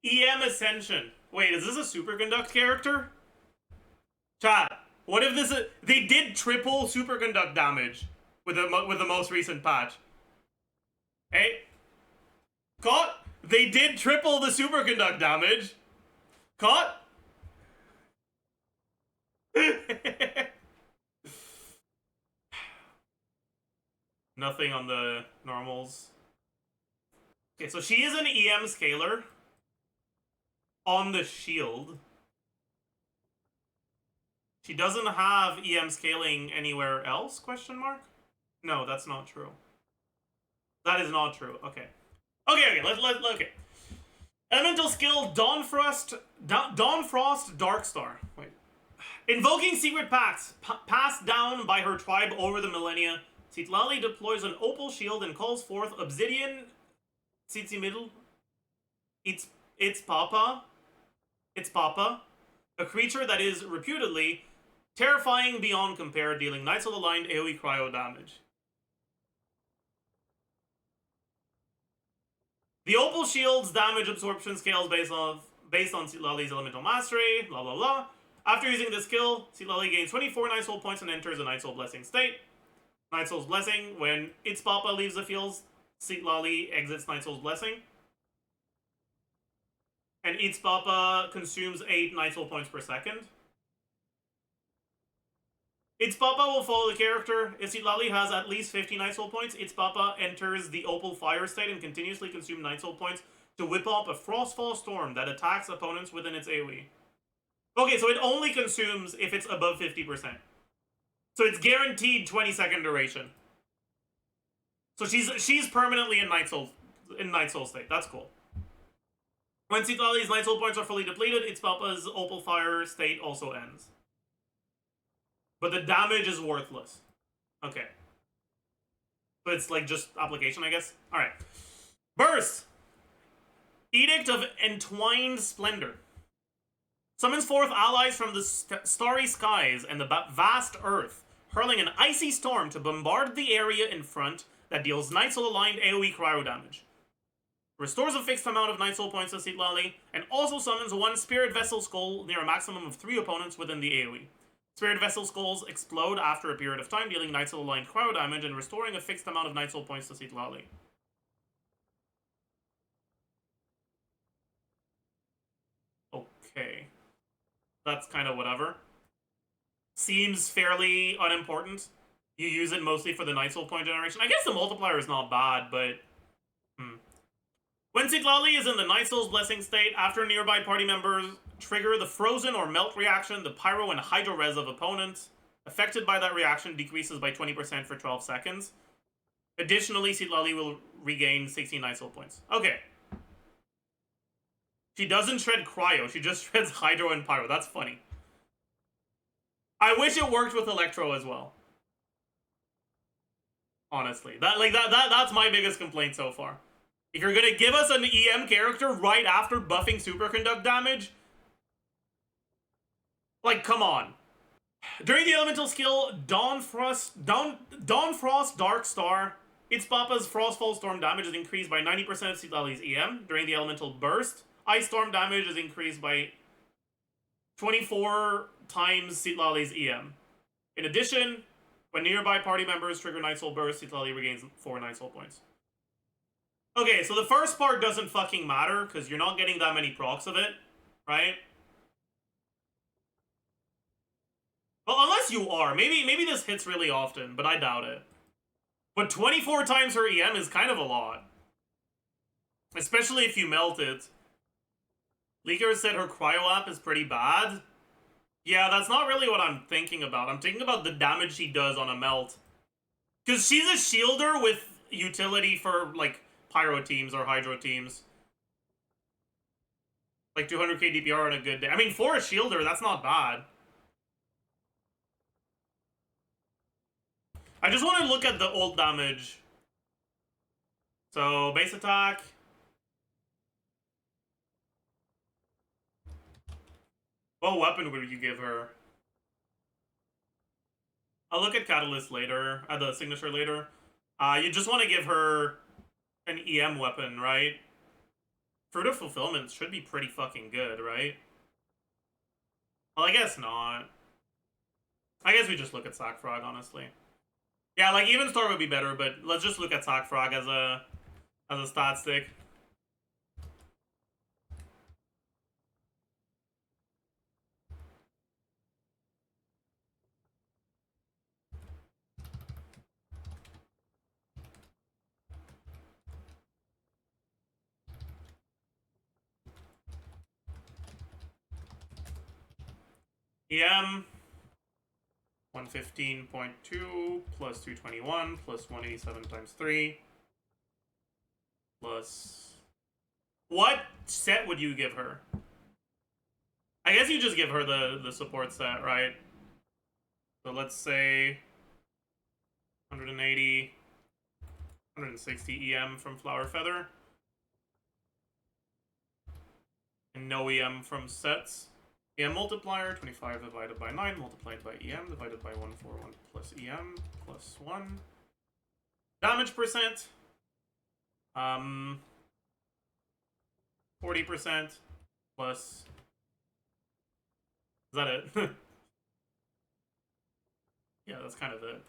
EM Ascension. Wait, is this a Superconduct character? Chat. What if this is... They did triple Superconduct damage with the most recent patch. Hey? Caught? They did triple the Superconduct damage. Caught? Nothing on the normals. Okay, so she is an EM scaler on the shield. She doesn't have EM scaling anywhere else, question mark? No, that's not true. That is not true. Okay. Okay, let's okay. Elemental skill Dawnfrost Darkstar. Wait. Invoking secret pacts passed down by her tribe over the millennia. Citlali deploys an opal shield and calls forth Obsidian Tsitzimiddle. It's Papa, a creature that is reputedly terrifying beyond compare, dealing Knights of the Line AoE cryo damage. The opal shield's damage absorption scales based on Citlali's elemental mastery, blah blah blah. After using this skill, Citlali gains 24 Night Soul points and enters a Night Soul Blessing state. Night Soul's Blessing, when its Papa leaves the field, Citlali exits Night Soul's Blessing. And its Papa consumes 8 Night Soul points per second. Its Papa will follow the character. If Citlali has at least 50 Night Soul points, its Papa enters the Opal Fire state and continuously consumes Night Soul points to whip up a Frostfall Storm that attacks opponents within its AoE. Okay, so it only consumes if it's above 50%. So it's guaranteed 20-second duration. So she's permanently in Night Soul state. That's cool. When Citlali's Night Soul points are fully depleted, its Papa's Opal Fire state also ends. But the damage is worthless. Okay. So it's like just application, I guess. Alright. Burst! Edict of Entwined Splendor. Summons forth allies from the starry skies and the vast earth, hurling an icy storm to bombard the area in front that deals Night Soul aligned AoE cryo damage. Restores a fixed amount of Night Soul points to Citlali, and also summons one Spirit Vessel Skull near a maximum of 3 opponents within the AoE. Spirit Vessel Skulls explode after a period of time, dealing Night Soul aligned cryo damage and restoring a fixed amount of Night Soul points to Citlali. Okay. That's kind of whatever. Seems fairly unimportant. You use it mostly for the Night Soul point generation. I guess the multiplier is not bad, but... When Citlali is in the Night Soul's Blessing state, after nearby party members trigger the frozen or melt reaction, the pyro and hydro res of opponents affected by that reaction decreases by 20% for 12 seconds. Additionally, Citlali will regain 16 Night Soul points. Okay. She doesn't shred cryo, she just shreds hydro and pyro. That's funny. I wish it worked with Electro as well. Honestly. That's my biggest complaint so far. If you're gonna give us an EM character right after buffing Superconduct damage, like, come on. During the elemental skill, Dawnfrost Darkstar, its Papa's Frostfall Storm damage is increased by 90% of Citlali's EM. During the elemental burst, Ice Storm damage is increased by 24 times Citlali's EM. In addition, when nearby party members trigger Night Soul Burst, Citlali regains 4 Night Soul points. Okay, so the first part doesn't fucking matter, because you're not getting that many procs of it, right? Well, unless you are. Maybe this hits really often, but I doubt it. But 24 times her EM is kind of a lot. Especially if you melt it. Leaker said her cryo app is pretty bad. Yeah, that's not really what I'm thinking about. I'm thinking about the damage she does on a melt. Because she's a shielder with utility for, like, pyro teams or hydro teams. Like 200k DPR on a good day. I mean, for a shielder, that's not bad. I just want to look at the old damage. So, base attack. What weapon would you give her? I'll look at Catalyst later, at the signature later. You just want to give her an EM weapon, right? Fruit of Fulfillment should be pretty fucking good, right? Well, I guess not. I guess we just look at Sack Frog, honestly. Yeah, like even Star would be better, but let's just look at Sack Frog as a stat stick. EM 115.2 plus 221 plus 187 times 3 plus... What set would you give her? I guess you just give her the support set, right? So let's say 180, 160 EM from Flower Feather. And no EM from sets. EM multiplier, 25 divided by 9 multiplied by EM divided by 141 plus EM plus 1. Damage percent. 40% plus... Is that it? Yeah, that's kind of it.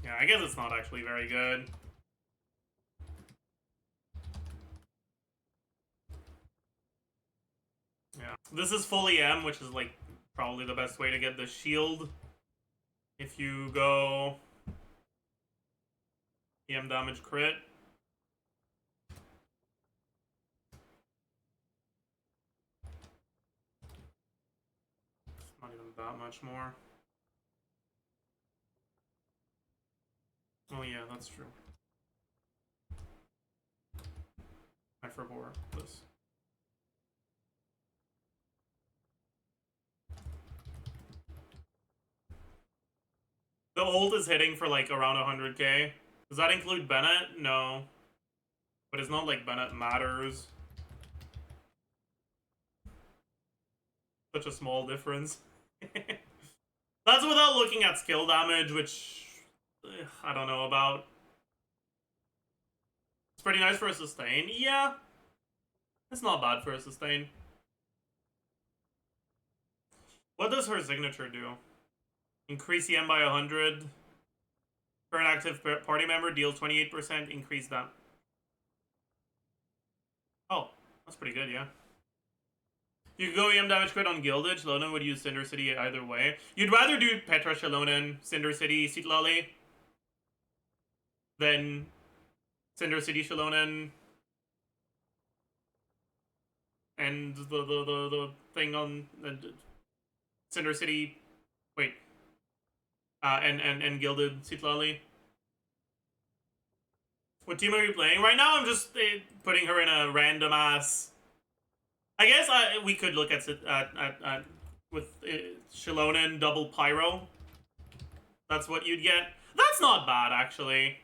Yeah, I guess it's not actually very good. Yeah. This is full EM, which is like probably the best way to get the shield. If you go EM damage crit. It's not even that much more. Oh yeah, that's true. I forbore this. The ult is hitting for like around 100k. Does that include Bennett? No. But it's not like Bennett matters. Such a small difference. That's without looking at skill damage, which I don't know about. It's pretty nice for a sustain. Yeah. It's not bad for a sustain. What does her signature do? Increase EM by 100. Current active party member deals 28%. Increase that. Oh, that's pretty good, yeah. You could go EM damage crit on Gilded. Shilonen would use Cinder City either way. You'd rather do Petra, Shilonen, Cinder City, Citlali than Cinder City, Shilonen, and the thing on Cinder City. Wait. And Gilded Citlali. What team are you playing? Right now, I'm just putting her in a random ass. I guess we could look at with Shilonen double Pyro. That's what you'd get. That's not bad, actually.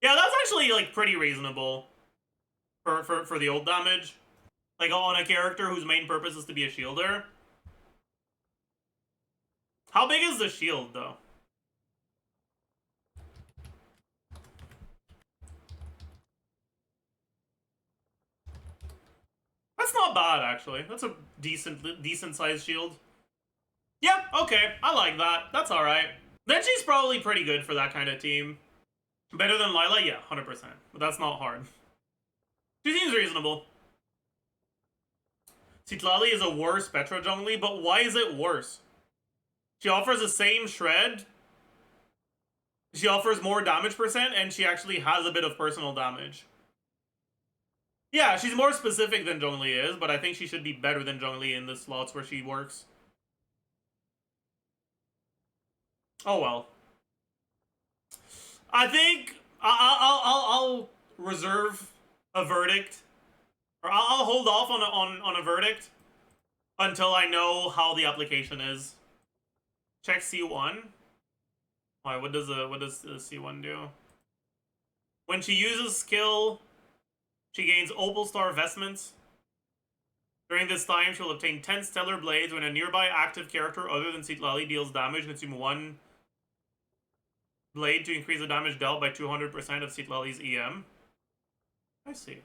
Yeah, that's actually like pretty reasonable for the old damage. Like on a character whose main purpose is to be a shielder. How big is the shield, though? That's not bad, actually. That's a decent sized shield. Yeah, okay. I like that. That's alright. Then she's probably pretty good for that kind of team. Better than Lila? Yeah, 100%. But that's not hard. She seems reasonable. Citlali is a worse Petra jungly, but why is it worse? She offers the same shred. She offers more damage percent, and she actually has a bit of personal damage. Yeah, she's more specific than Zhongli is, but I think she should be better than Zhongli in the slots where she works. Oh well. I think I'll reserve a verdict, or I'll hold off on a verdict until I know how the application is. Check C1. Alright, what does the C1 do? When she uses skill, she gains Opal Star Vestments. During this time, she'll obtain 10 Stellar Blades. When a nearby active character other than Citlali deals damage, consume 1 blade to increase the damage dealt by 200% of Citlali's EM. I see.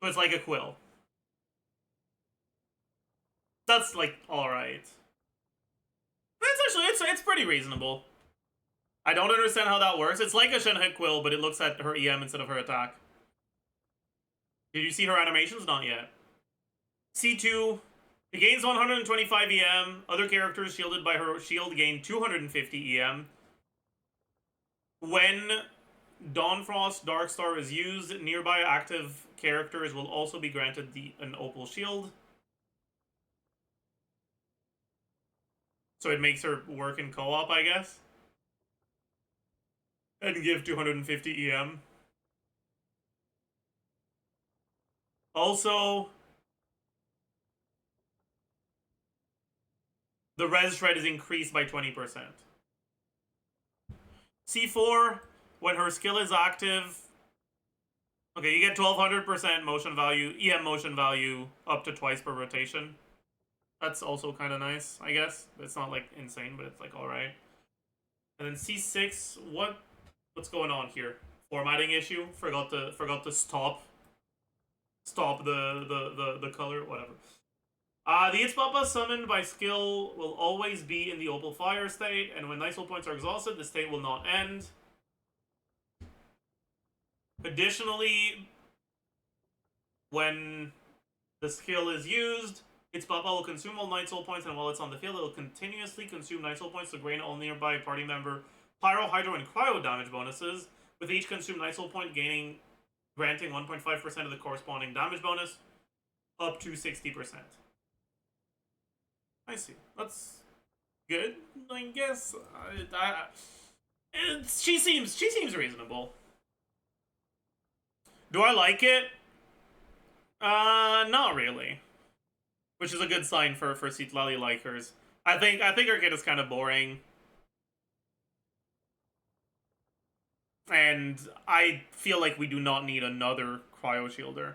So it's like a quill. That's like alright. It's actually it's pretty reasonable. I don't understand how that works. It's like a Shenhe quill, but it looks at her EM instead of her attack. Did you see her animations? Not yet. C2. It gains 125 EM. Other characters shielded by her shield gain 250 EM. When Dawnfrost Darkstar is used, nearby active characters will also be granted an Opal Shield. So it makes her work in co-op, I guess. And give 250 EM. Also, the res shred is increased by 20%. C4, when her skill is active, okay, you get 1200% motion value, EM motion value, up to twice per rotation. That's also kind of nice, I guess. It's not like insane, but it's like alright. And then C6, what's going on here? Formatting issue. Forgot to stop the color, whatever. The It's Papa summoned by skill will always be in the Opal Fire state, and when Nice Soul points are exhausted, the state will not end. Additionally, when the skill is used, It's Papa will consume all Night Soul points, and while it's on the field, it will continuously consume Night Soul points to grant all nearby party member Pyro, Hydro, and Cryo damage bonuses, with each consumed Night Soul point granting 1.5% of the corresponding damage bonus, up to 60%. I see. That's good, I guess. She seems reasonable. Do I like it? Not really. Which is a good sign for Citlali likers. I think her kit is kind of boring. And I feel like we do not need another Cryo Shielder.